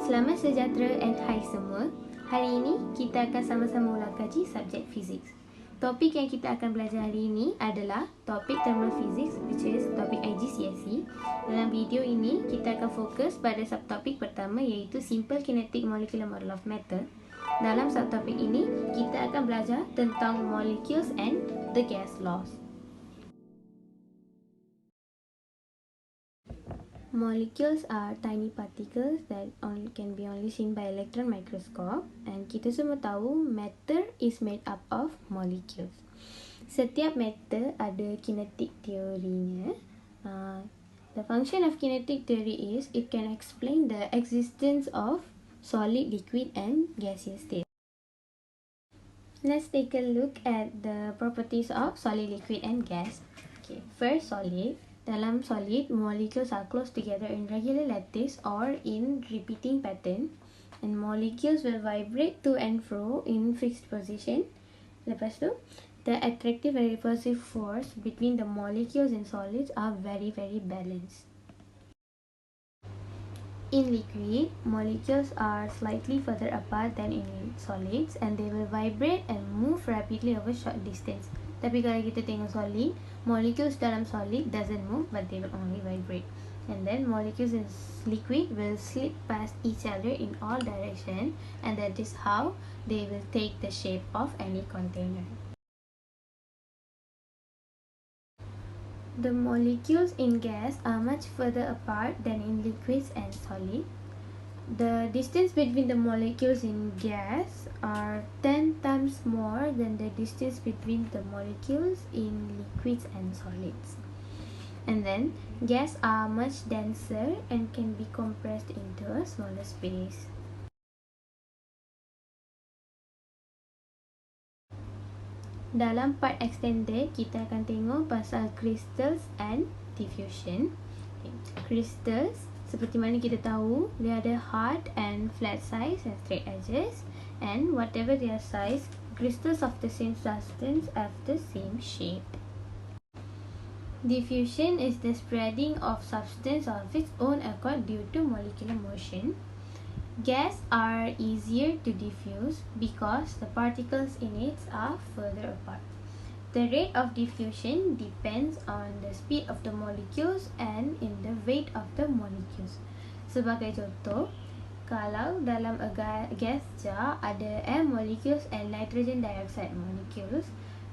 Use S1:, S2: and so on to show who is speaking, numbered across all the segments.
S1: Selamat sejahtera and hai semua. Hari ini kita akan sama-sama ulang kaji subjek fizik. Topik yang kita akan belajar hari ini adalah topik thermal physics, which is topik IGCSE. Dalam video ini kita akan fokus pada subtopik pertama, iaitu Simple Kinetic Molecular Model of Matter. Dalam subtopik ini kita akan belajar tentang molecules and the gas laws. Molecules are tiny particles that can be only seen by electron microscope, and kita semua tahu matter is made up of molecules. Setiap matter ada kinetic teorinya. The function of kinetic theory is it can explain the existence of solid, liquid and gaseous state. Let's take a look at the properties of solid, liquid and gas. Okay, first solid. Dalam solid, molecules are close together in regular lattice or in repeating pattern, and molecules will vibrate to and fro in fixed position. Lepas tu, the attractive and repulsive force between the molecules in solids are very balanced. In liquid, molecules are slightly further apart than in solids, and they will vibrate and move rapidly over short distance. Tapi kalau kita tengok solid, molecules dalam solid doesn't move, but they will only vibrate. And then molecules in liquid will slip past each other in all directions, and that is how they will take the shape of any container. The molecules in gas are much further apart than in liquids and solid. The distance between the molecules in gas are 10 times more than the distance between the molecules in liquids and solids. And then, gas are much denser and can be compressed into a smaller space. Dalam part extended, kita akan tengok pasal crystals and diffusion. Crystals, seperti mana kita tahu, dia ada hard and flat sides and straight edges, and whatever their size, crystals of the same substance have the same shape. Diffusion is the spreading of substance of its own accord due to molecular motion. Gas are easier to diffuse because the particles in it are further apart. The rate of diffusion depends on the speed of the molecules and in the weight of the molecules. Sebagai contoh, kalau dalam a gas jar ada air molecules and nitrogen dioxide molecules,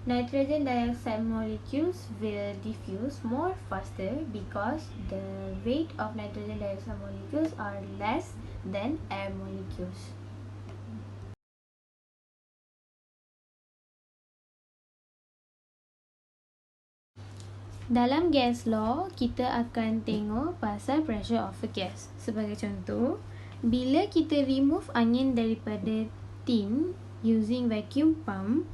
S1: nitrogen dioxide molecules will diffuse more faster because the weight of nitrogen dioxide molecules are less than air molecules. Dalam gas law, kita akan tengok pasal pressure of a gas. Sebagai contoh, bila kita remove angin daripada tin using vacuum pump,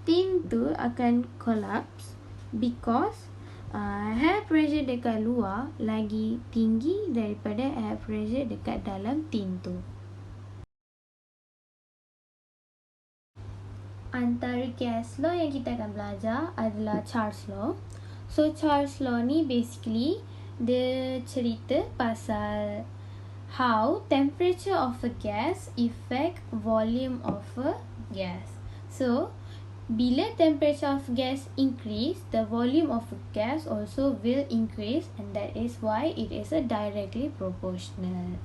S1: tin tu akan collapse because air pressure dekat luar lagi tinggi daripada air pressure dekat dalam tin tu. Antara gas law yang kita akan belajar adalah Charles law. So Charles law ni basically dia cerita pasal how temperature of a gas affect volume of a gas. So bila temperature of gas increase, the volume of a gas also will increase, and that is why it is a directly proportional.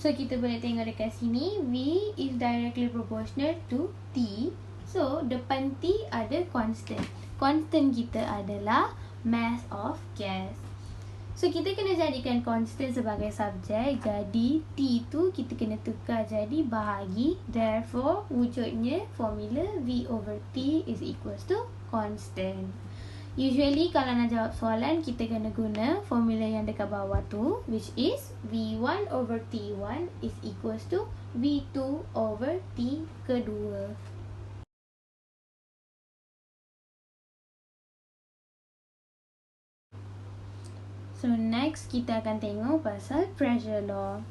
S1: So kita boleh tengok dekat sini, V is directly proportional to T. So depan T ada constant. Constant kita adalah mass of gas. So kita kena jadikan constant sebagai subjek. Jadi T tu kita kena tukar jadi bahagi. Therefore wujudnya formula V over T is equals to constant. Usually kalau nak jawab soalan, kita kena guna formula yang dekat bawah tu, which is V1 over T1 is equals to V2 over T kedua. So next kita akan tengok pasal pressure law.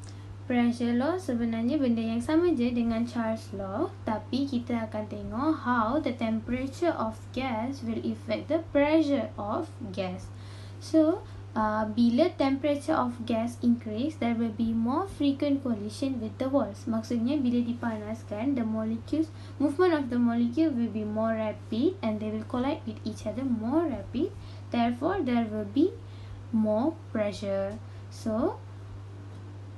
S1: Pressure law sebenarnya benda yang sama je dengan Charles law, tapi kita akan tengok how the temperature of gas will affect the pressure of gas. So, bila temperature of gas increase, there will be more frequent collision with the walls. Maksudnya bila dipanaskan, the molecules, movement of the molecule will be more rapid and they will collide with each other more rapid. Therefore, there will be more pressure. So,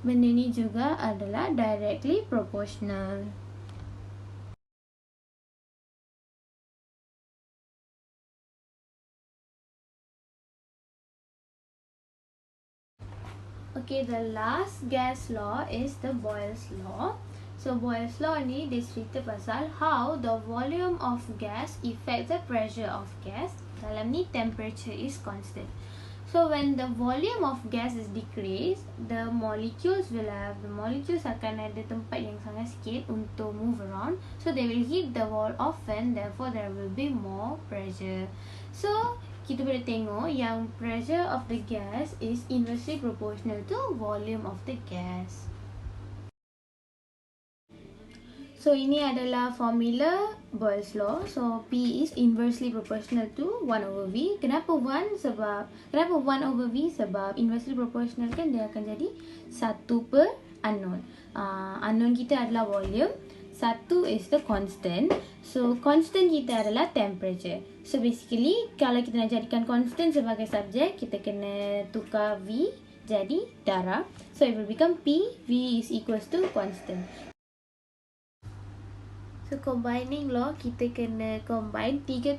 S1: benda ni juga adalah directly proportional. Okay, the last gas law is the Boyle's law. So Boyle's law ni dia cerita pasal how the volume of gas affects the pressure of gas. Dalam ni temperature is constant. So when the volume of gas is decreased, the molecules akan ada tempat yang sangat sikit untuk move around. So they will hit the wall often, therefore there will be more pressure. So kita boleh tengok yang pressure of the gas is inversely proportional to volume of the gas. So ini adalah formula Boyle's law. So P is inversely proportional to 1 over V. Kenapa 1 over V? Sebab inversely proportional kan dia akan jadi 1 per unknown. Unknown kita adalah volume. 1 is the constant. So constant kita adalah temperature. So basically kalau kita nak jadikan constant sebagai subjek, kita kena tukar V jadi darah. So it will become P. V is equals to constant. So combining law, kita kena combine tiga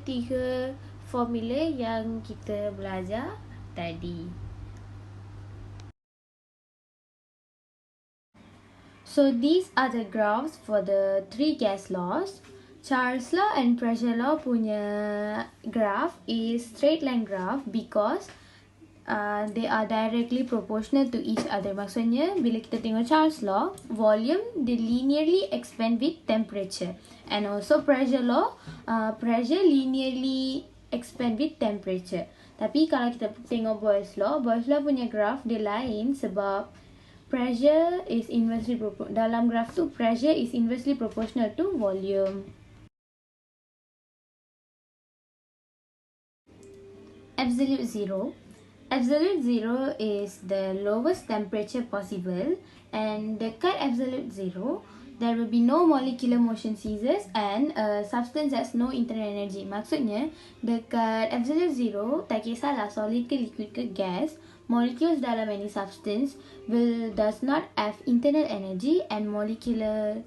S1: formula yang kita belajar tadi. So these are the graphs for the 3 gas laws. Charles law and pressure law punya graph is straight line graph because they are directly proportional to each other. Maksudnya bila kita tengok Charles law, volume they linearly expand with temperature, and also pressure law, pressure linearly expand with temperature. Tapi kalau kita tengok Boyle's law punya graph dia lain sebab pressure is inversely dalam graph tu pressure is inversely proportional to volume. Absolute zero. Absolute zero is the lowest temperature possible, and dekat absolute zero there will be no molecular motion ceases and a substance has no internal energy. Maksudnya dekat absolute zero, tak kisahlah solid ke liquid ke gas, molecules dalam any substance does not have internal energy and molecular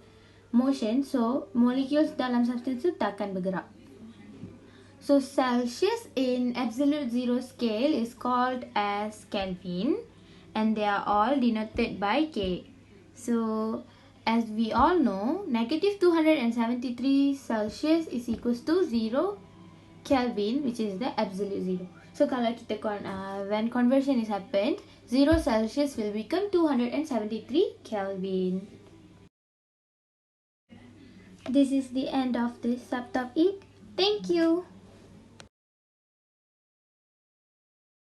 S1: motion, so molecules dalam substance tu takkan bergerak. So Celsius in absolute zero scale is called as Kelvin, and they are all denoted by K. So as we all know, negative 273 Celsius is equals to 0 Kelvin, which is the absolute zero. So kalau kita when conversion is happened, 0 Celsius will become 273 Kelvin. This is the end of this subtopic. Thank you.